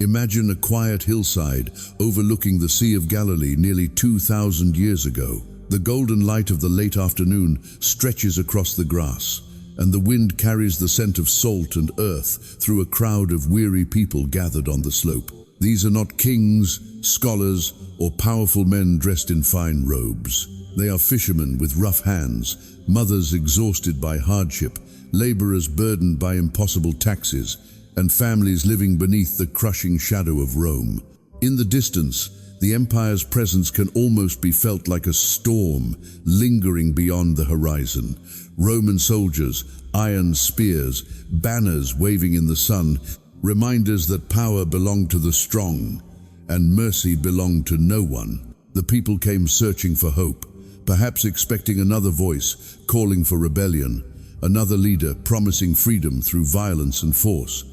Imagine a quiet hillside overlooking the Sea of Galilee nearly 2,000 years ago. The golden light of the late afternoon stretches across the grass, and the wind carries the scent of salt and earth through a crowd of weary people gathered on the slope. These are not kings, scholars, or powerful men dressed in fine robes. They are fishermen with rough hands, mothers exhausted by hardship, laborers burdened by impossible taxes, and families living beneath the crushing shadow of Rome. In the distance, the empire's presence can almost be felt like a storm lingering beyond the horizon. Roman soldiers, iron spears, banners waving in the sun, reminders that power belonged to the strong and mercy belonged to no one. The people came searching for hope, perhaps expecting another voice calling for rebellion, another leader promising freedom through violence and force.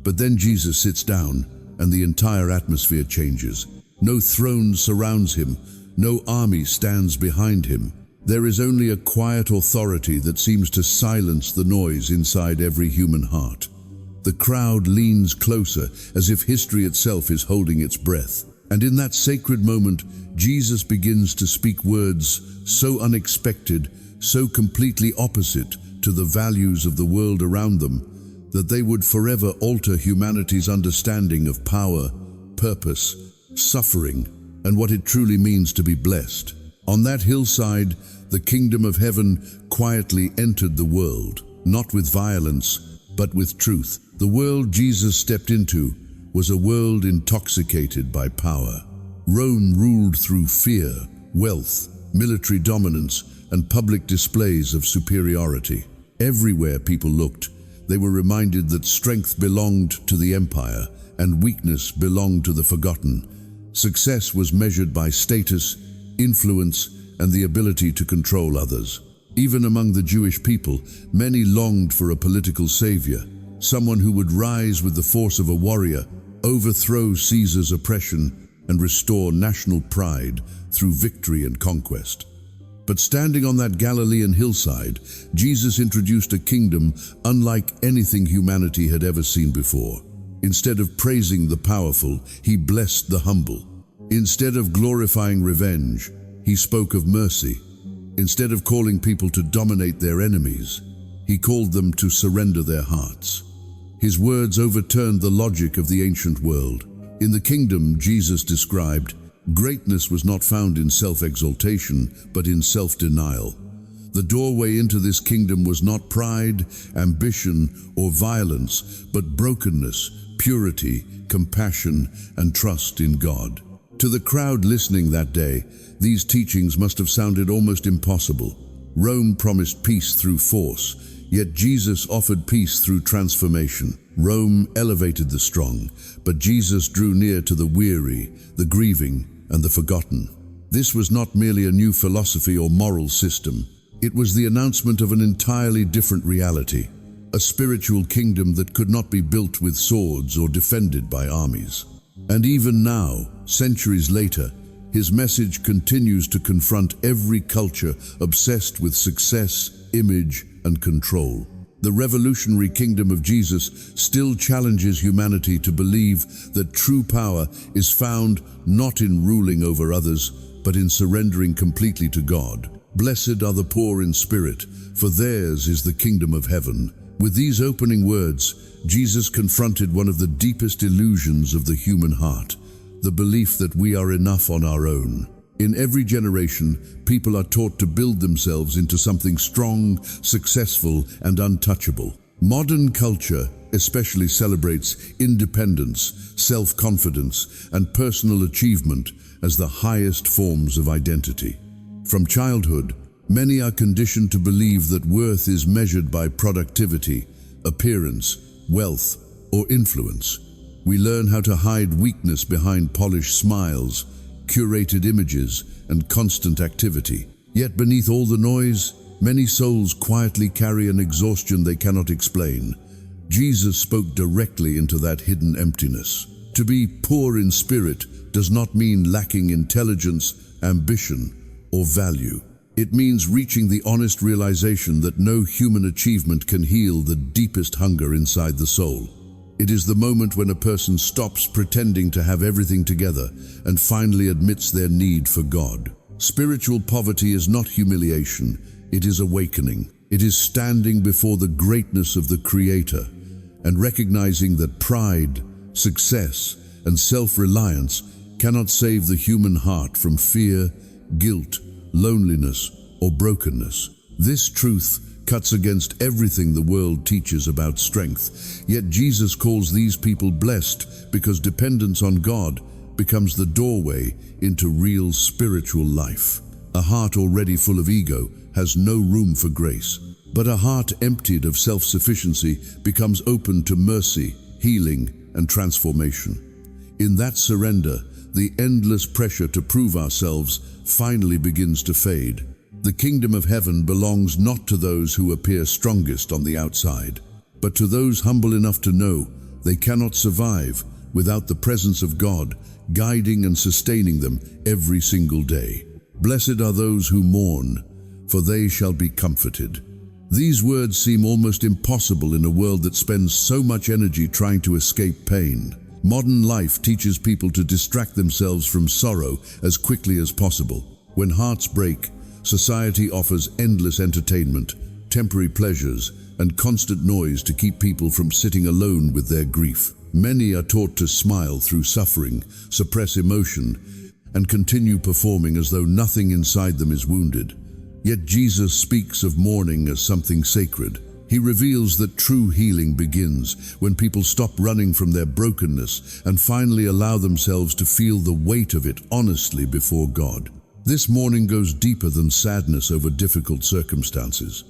But then Jesus sits down, and the entire atmosphere changes. No throne surrounds him, no army stands behind him. There is only a quiet authority that seems to silence the noise inside every human heart. The crowd leans closer, as if history itself is holding its breath. And in that sacred moment, Jesus begins to speak words so unexpected, so completely opposite to the values of the world around them, that they would forever alter humanity's understanding of power, purpose, suffering, and what it truly means to be blessed. On that hillside, the kingdom of heaven quietly entered the world, not with violence, but with truth. The world Jesus stepped into was a world intoxicated by power. Rome ruled through fear, wealth, military dominance, and public displays of superiority. Everywhere people looked, they were reminded that strength belonged to the empire and weakness belonged to the forgotten. Success was measured by status, influence, and the ability to control others. Even among the Jewish people, many longed for a political savior, someone who would rise with the force of a warrior, overthrow Caesar's oppression, and restore national pride through victory and conquest. But standing on that Galilean hillside, Jesus introduced a kingdom unlike anything humanity had ever seen before. Instead of praising the powerful, he blessed the humble. Instead of glorifying revenge, he spoke of mercy. Instead of calling people to dominate their enemies, he called them to surrender their hearts. His words overturned the logic of the ancient world. In the kingdom Jesus described, greatness was not found in self-exaltation, but in self-denial. The doorway into this kingdom was not pride, ambition, or violence, but brokenness, purity, compassion, and trust in God. To the crowd listening that day, these teachings must have sounded almost impossible. Rome promised peace through force, yet Jesus offered peace through transformation. Rome elevated the strong, but Jesus drew near to the weary, the grieving, and the forgotten. This was not merely a new philosophy or moral system. It was the announcement of an entirely different reality, a spiritual kingdom that could not be built with swords or defended by armies. And even now, centuries later, his message continues to confront every culture obsessed with success, image, and control. The revolutionary kingdom of Jesus still challenges humanity to believe that true power is found not in ruling over others, but in surrendering completely to God. Blessed are the poor in spirit, for theirs is the kingdom of heaven. With these opening words, Jesus confronted one of the deepest illusions of the human heart, the belief that we are enough on our own. In every generation, people are taught to build themselves into something strong, successful, and untouchable. Modern culture especially celebrates independence, self-confidence, and personal achievement as the highest forms of identity. From childhood, many are conditioned to believe that worth is measured by productivity, appearance, wealth, or influence. We learn how to hide weakness behind polished smiles, curated images, and constant activity. Yet beneath all the noise, many souls quietly carry an exhaustion they cannot explain. Jesus spoke directly into that hidden emptiness. To be poor in spirit does not mean lacking intelligence, ambition, or value. It means reaching the honest realization that no human achievement can heal the deepest hunger inside the soul. It is the moment when a person stops pretending to have everything together and finally admits their need for God. Spiritual poverty is not humiliation, it is awakening. It is standing before the greatness of the Creator and recognizing that pride, success, and self-reliance cannot save the human heart from fear, guilt, loneliness, or brokenness. This truth cuts against everything the world teaches about strength, yet Jesus calls these people blessed because dependence on God becomes the doorway into real spiritual life. A heart already full of ego has no room for grace, but a heart emptied of self-sufficiency becomes open to mercy, healing, and transformation. In that surrender, the endless pressure to prove ourselves finally begins to fade. The kingdom of heaven belongs not to those who appear strongest on the outside, but to those humble enough to know they cannot survive without the presence of God guiding and sustaining them every single day. Blessed are those who mourn, for they shall be comforted. These words seem almost impossible in a world that spends so much energy trying to escape pain. Modern life teaches people to distract themselves from sorrow as quickly as possible. When hearts break, society offers endless entertainment, temporary pleasures, and constant noise to keep people from sitting alone with their grief. Many are taught to smile through suffering, suppress emotion, and continue performing as though nothing inside them is wounded. Yet Jesus speaks of mourning as something sacred. He reveals that true healing begins when people stop running from their brokenness and finally allow themselves to feel the weight of it honestly before God. This mourning goes deeper than sadness over difficult circumstances.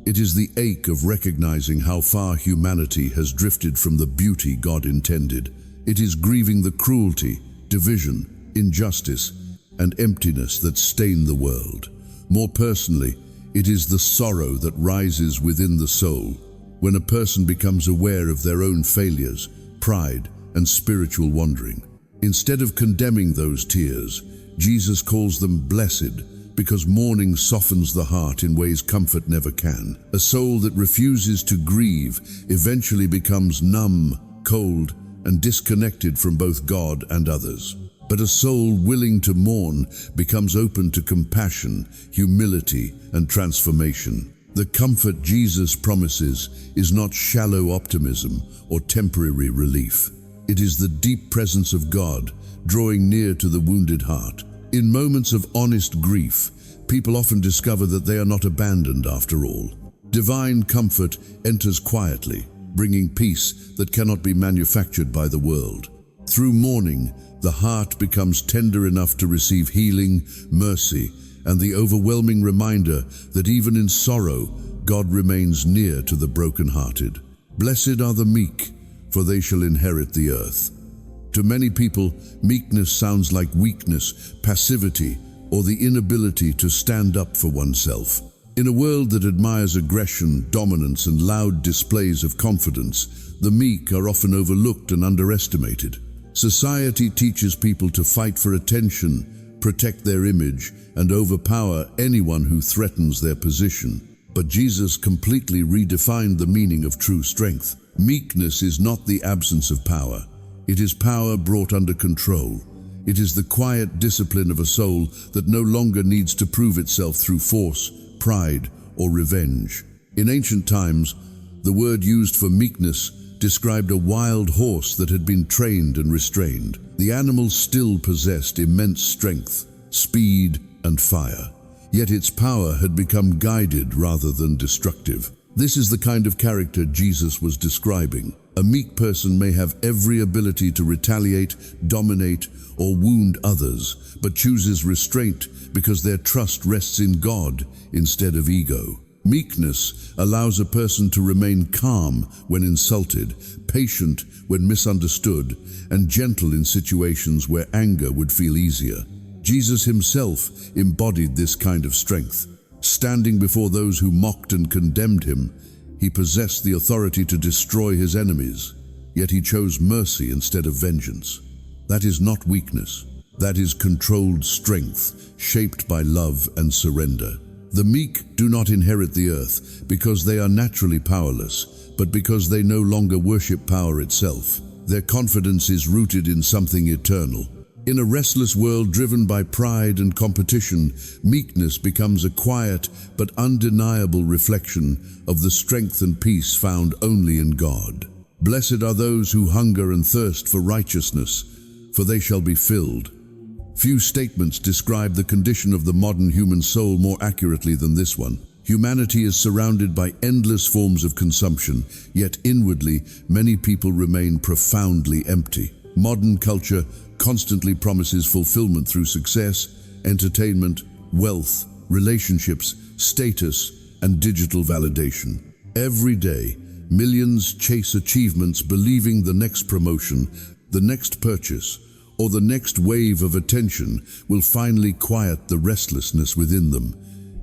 It is the ache of recognizing how far humanity has drifted from the beauty God intended. It is grieving the cruelty, division, injustice, and emptiness that stain the world. More personally, it is the sorrow that rises within the soul when a person becomes aware of their own failures, pride, and spiritual wandering. Instead of condemning those tears, Jesus calls them blessed because mourning softens the heart in ways comfort never can. A soul that refuses to grieve eventually becomes numb, cold, and disconnected from both God and others. But a soul willing to mourn becomes open to compassion, humility, and transformation. The comfort Jesus promises is not shallow optimism or temporary relief. It is the deep presence of God drawing near to the wounded heart. In moments of honest grief, people often discover that they are not abandoned after all. Divine comfort enters quietly, bringing peace that cannot be manufactured by the world. Through mourning, the heart becomes tender enough to receive healing, mercy, and the overwhelming reminder that even in sorrow, God remains near to the brokenhearted. Blessed are the meek, for they shall inherit the earth. To many people, meekness sounds like weakness, passivity, or the inability to stand up for oneself. In a world that admires aggression, dominance, and loud displays of confidence, the meek are often overlooked and underestimated. Society teaches people to fight for attention, protect their image, and overpower anyone who threatens their position. But Jesus completely redefined the meaning of true strength. Meekness is not the absence of power. It is power brought under control. It is the quiet discipline of a soul that no longer needs to prove itself through force, pride, or revenge. In ancient times, the word used for meekness described a wild horse that had been trained and restrained. The animal still possessed immense strength, speed, and fire, yet its power had become guided rather than destructive. This is the kind of character Jesus was describing. A meek person may have every ability to retaliate, dominate, or wound others, but chooses restraint because their trust rests in God instead of ego. Meekness allows a person to remain calm when insulted, patient when misunderstood, and gentle in situations where anger would feel easier. Jesus himself embodied this kind of strength. Standing before those who mocked and condemned him, he possessed the authority to destroy his enemies, yet he chose mercy instead of vengeance. That is not weakness. That is controlled strength, shaped by love and surrender. The meek do not inherit the earth because they are naturally powerless, but because they no longer worship power itself. Their confidence is rooted in something eternal. In a restless world driven by pride and competition, meekness becomes a quiet but undeniable reflection of the strength and peace found only in God. Blessed are those who hunger and thirst for righteousness, for they shall be filled. Few statements describe the condition of the modern human soul more accurately than this one. Humanity is surrounded by endless forms of consumption, yet inwardly, many people remain profoundly empty. Modern culture constantly promises fulfillment through success, entertainment, wealth, relationships, status, and digital validation. Every day, millions chase achievements believing the next promotion, the next purchase, or the next wave of attention will finally quiet the restlessness within them.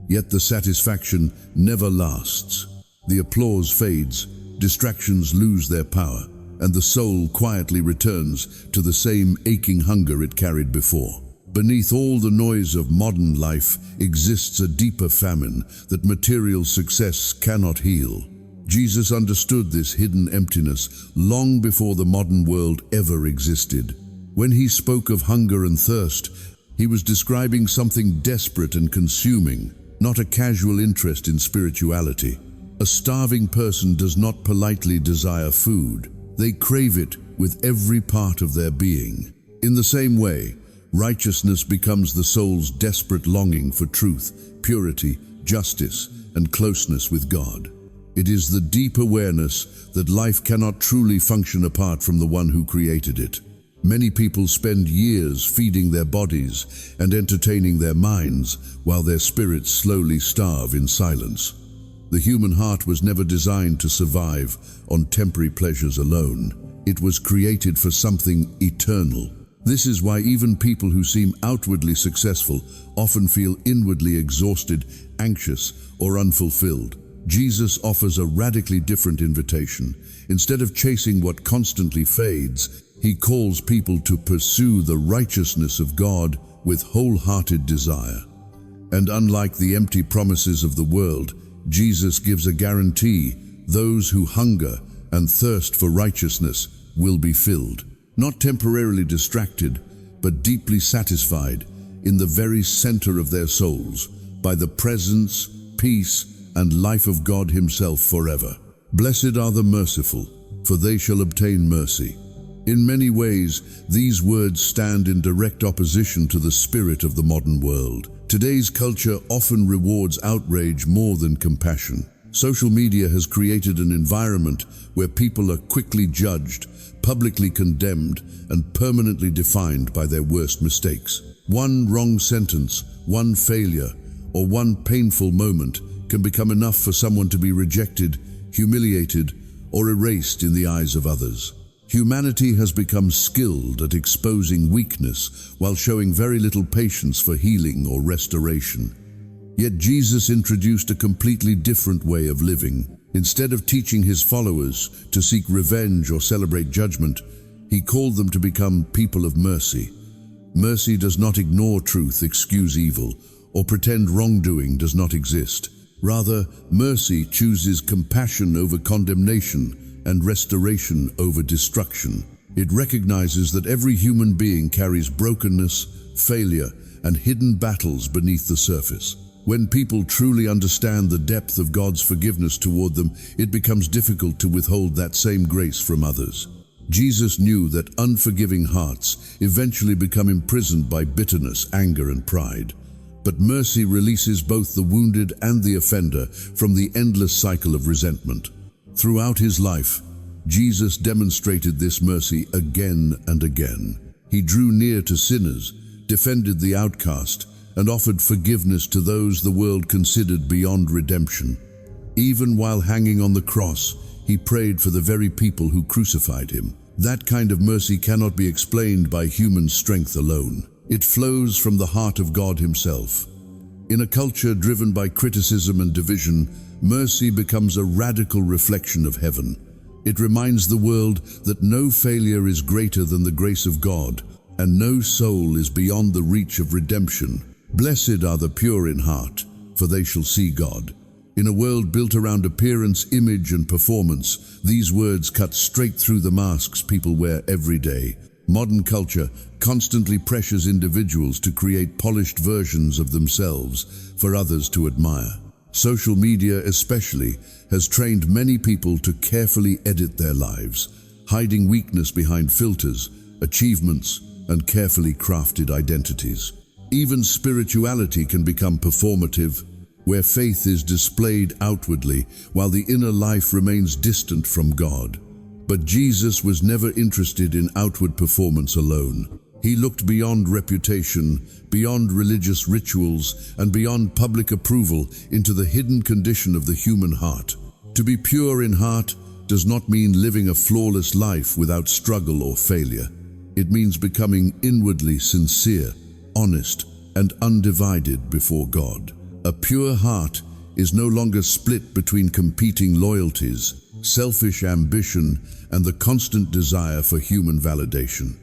Yet the satisfaction never lasts. The applause fades, distractions lose their power, and the soul quietly returns to the same aching hunger it carried before. Beneath all the noise of modern life exists a deeper famine that material success cannot heal. Jesus understood this hidden emptiness long before the modern world ever existed. When he spoke of hunger and thirst, he was describing something desperate and consuming, not a casual interest in spirituality. A starving person does not politely desire food. They crave it with every part of their being. In the same way, righteousness becomes the soul's desperate longing for truth, purity, justice, and closeness with God. It is the deep awareness that life cannot truly function apart from the one who created it. Many people spend years feeding their bodies and entertaining their minds while their spirits slowly starve in silence. The human heart was never designed to survive on temporary pleasures alone. It was created for something eternal. This is why even people who seem outwardly successful often feel inwardly exhausted, anxious, or unfulfilled. Jesus offers a radically different invitation. Instead of chasing what constantly fades, he calls people to pursue the righteousness of God with wholehearted desire. And unlike the empty promises of the world, Jesus gives a guarantee: those who hunger and thirst for righteousness will be filled. Not temporarily distracted, but deeply satisfied in the very center of their souls by the presence, peace, and life of God himself forever. Blessed are the merciful, for they shall obtain mercy. In many ways, these words stand in direct opposition to the spirit of the modern world. Today's culture often rewards outrage more than compassion. Social media has created an environment where people are quickly judged, publicly condemned, and permanently defined by their worst mistakes. One wrong sentence, one failure, or one painful moment can become enough for someone to be rejected, humiliated, or erased in the eyes of others. Humanity has become skilled at exposing weakness while showing very little patience for healing or restoration. Yet Jesus introduced a completely different way of living. Instead of teaching his followers to seek revenge or celebrate judgment, he called them to become people of mercy. Mercy does not ignore truth, excuse evil, or pretend wrongdoing does not exist. Rather, mercy chooses compassion over condemnation and restoration over destruction. It recognizes that every human being carries brokenness, failure, and hidden battles beneath the surface. When people truly understand the depth of God's forgiveness toward them, it becomes difficult to withhold that same grace from others. Jesus knew that unforgiving hearts eventually become imprisoned by bitterness, anger, and pride. But mercy releases both the wounded and the offender from the endless cycle of resentment. Throughout his life, Jesus demonstrated this mercy again and again. He drew near to sinners, defended the outcast, and offered forgiveness to those the world considered beyond redemption. Even while hanging on the cross, he prayed for the very people who crucified him. That kind of mercy cannot be explained by human strength alone. It flows from the heart of God himself. In a culture driven by criticism and division, mercy becomes a radical reflection of heaven. It reminds the world that no failure is greater than the grace of God, and no soul is beyond the reach of redemption. Blessed are the pure in heart, for they shall see God." In a world built around appearance, image, and performance, these words cut straight through the masks people wear every day. Modern culture constantly pressures individuals to create polished versions of themselves for others to admire. Social media especially has trained many people to carefully edit their lives, hiding weakness behind filters, achievements, and carefully crafted identities. Even spirituality can become performative, where faith is displayed outwardly while the inner life remains distant from God. But Jesus was never interested in outward performance alone. He looked beyond reputation, beyond religious rituals, and beyond public approval into the hidden condition of the human heart. To be pure in heart does not mean living a flawless life without struggle or failure. It means becoming inwardly sincere, honest, and undivided before God. A pure heart is no longer split between competing loyalties, selfish ambition, and the constant desire for human validation.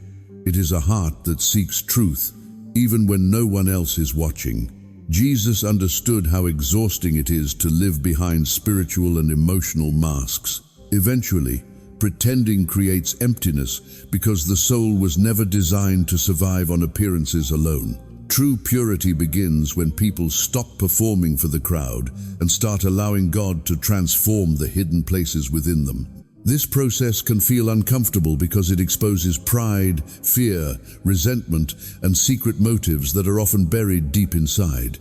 It is a heart that seeks truth, even when no one else is watching. Jesus understood how exhausting it is to live behind spiritual and emotional masks. Eventually, pretending creates emptiness because the soul was never designed to survive on appearances alone. True purity begins when people stop performing for the crowd and start allowing God to transform the hidden places within them. This process can feel uncomfortable because it exposes pride, fear, resentment, and secret motives that are often buried deep inside.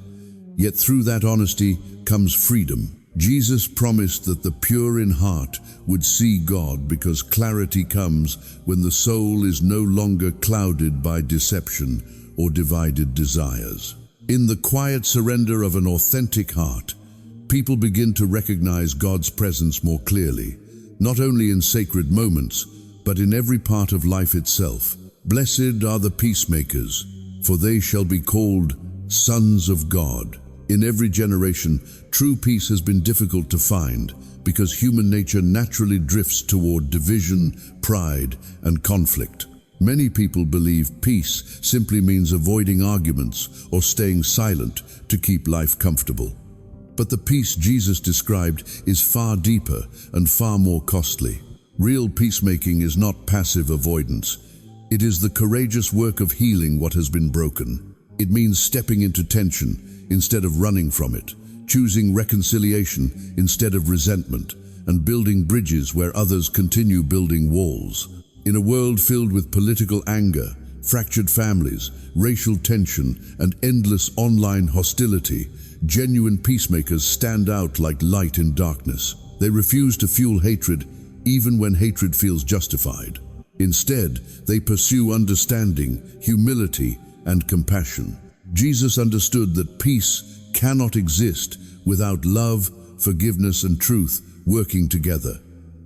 Yet through that honesty comes freedom. Jesus promised that the pure in heart would see God because clarity comes when the soul is no longer clouded by deception or divided desires. In the quiet surrender of an authentic heart, people begin to recognize God's presence more clearly, not only in sacred moments, but in every part of life itself. Blessed are the peacemakers, for they shall be called sons of God. In every generation, true peace has been difficult to find because human nature naturally drifts toward division, pride, and conflict. Many people believe peace simply means avoiding arguments or staying silent to keep life comfortable. But the peace Jesus described is far deeper and far more costly. Real peacemaking is not passive avoidance. It is the courageous work of healing what has been broken. It means stepping into tension instead of running from it, choosing reconciliation instead of resentment, and building bridges where others continue building walls. In a world filled with political anger, fractured families, racial tension, and endless online hostility, genuine peacemakers stand out like light in darkness. They refuse to fuel hatred, even when hatred feels justified. Instead, they pursue understanding, humility, and compassion. Jesus understood that peace cannot exist without love, forgiveness, and truth working together.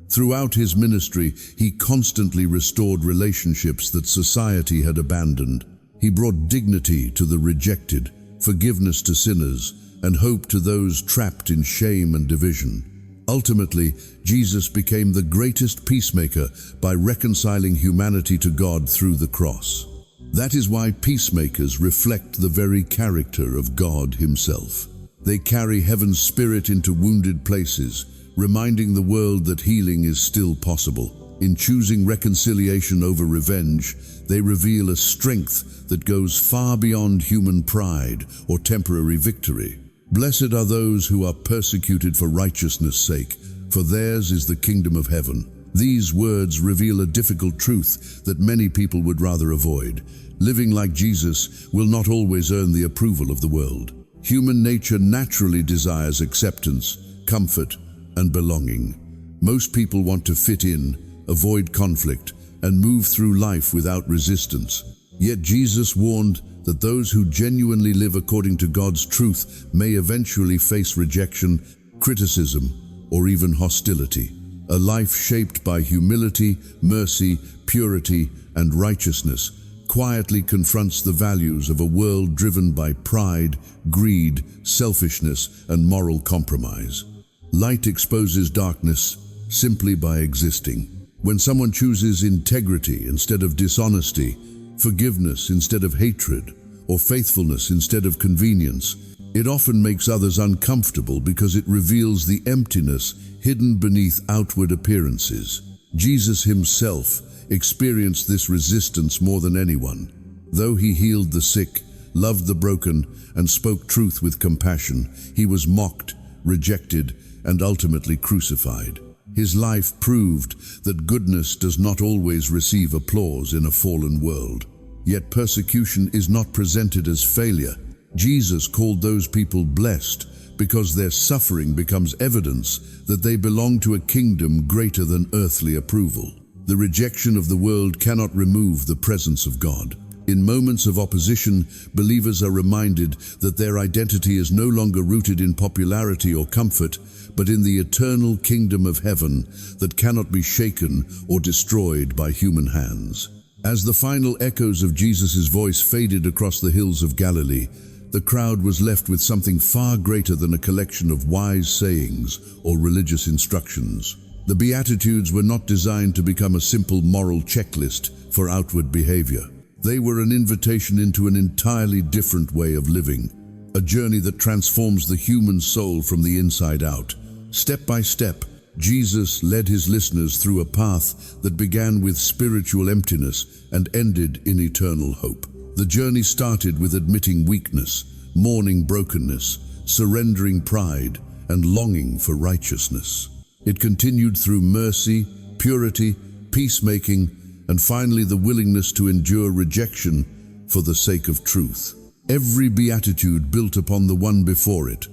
Throughout his ministry, he constantly restored relationships that society had abandoned. He brought dignity to the rejected, forgiveness to sinners, and hope to those trapped in shame and division. Ultimately, Jesus became the greatest peacemaker by reconciling humanity to God through the cross. That is why peacemakers reflect the very character of God himself. They carry heaven's spirit into wounded places, reminding the world that healing is still possible. In choosing reconciliation over revenge, they reveal a strength that goes far beyond human pride or temporary victory. Blessed are those who are persecuted for righteousness' sake, for theirs is the kingdom of heaven. These words reveal a difficult truth that many people would rather avoid. Living like Jesus will not always earn the approval of the world. Human nature naturally desires acceptance, comfort, and belonging. Most people want to fit in, avoid conflict, and move through life without resistance. Yet Jesus warned that those who genuinely live according to God's truth may eventually face rejection, criticism, or even hostility. A life shaped by humility, mercy, purity, and righteousness quietly confronts the values of a world driven by pride, greed, selfishness, and moral compromise. Light exposes darkness simply by existing. When someone chooses integrity instead of dishonesty, forgiveness instead of hatred, or faithfulness instead of convenience, It often makes others uncomfortable because it reveals the emptiness hidden beneath outward appearances. Jesus himself experienced this resistance more than anyone. Though he healed the sick, loved the broken, and spoke truth with compassion, he was mocked, rejected, and ultimately crucified. His life proved that goodness does not always receive applause in a fallen world. Yet persecution is not presented as failure. Jesus called those people blessed because their suffering becomes evidence that they belong to a kingdom greater than earthly approval. The rejection of the world cannot remove the presence of God. In moments of opposition, believers are reminded that their identity is no longer rooted in popularity or comfort, but in the eternal kingdom of heaven that cannot be shaken or destroyed by human hands. As the final echoes of Jesus' voice faded across the hills of Galilee, the crowd was left with something far greater than a collection of wise sayings or religious instructions. The Beatitudes were not designed to become a simple moral checklist for outward behavior. They were an invitation into an entirely different way of living, a journey that transforms the human soul from the inside out. Step by step, Jesus led his listeners through a path that began with spiritual emptiness and ended in eternal hope. The journey started with admitting weakness, mourning brokenness, surrendering pride, and longing for righteousness. It continued through mercy, purity, peacemaking, and finally the willingness to endure rejection for the sake of truth. Every beatitude built upon the one before it,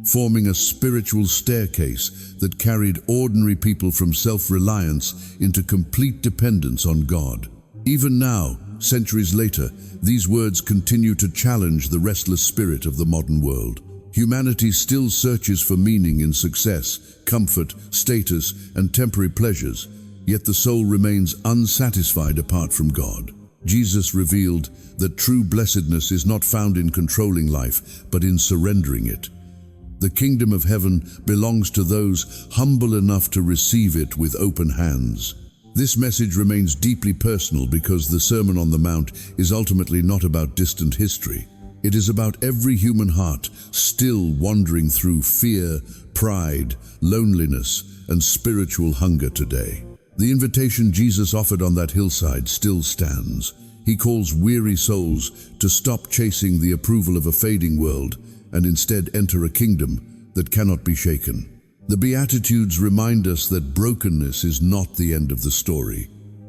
forming a spiritual staircase that carried ordinary people from self-reliance into complete dependence on God. Even now, centuries later, these words continue to challenge the restless spirit of the modern world. Humanity still searches for meaning in success, comfort, status, and temporary pleasures, yet the soul remains unsatisfied apart from God. Jesus revealed that true blessedness is not found in controlling life, but in surrendering it. The kingdom of heaven belongs to those humble enough to receive it with open hands. This message remains deeply personal because the Sermon on the Mount is ultimately not about distant history. It is about every human heart still wandering through fear, pride, loneliness, and spiritual hunger today. The invitation Jesus offered on that hillside still stands. He calls weary souls to stop chasing the approval of a fading world and instead enter a kingdom that cannot be shaken. The Beatitudes remind us that brokenness is not the end of the story.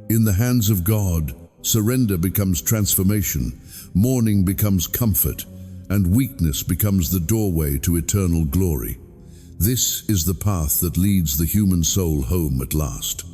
In the hands of God, surrender becomes transformation, mourning becomes comfort, and weakness becomes the doorway to eternal glory. This is the path that leads the human soul home at last.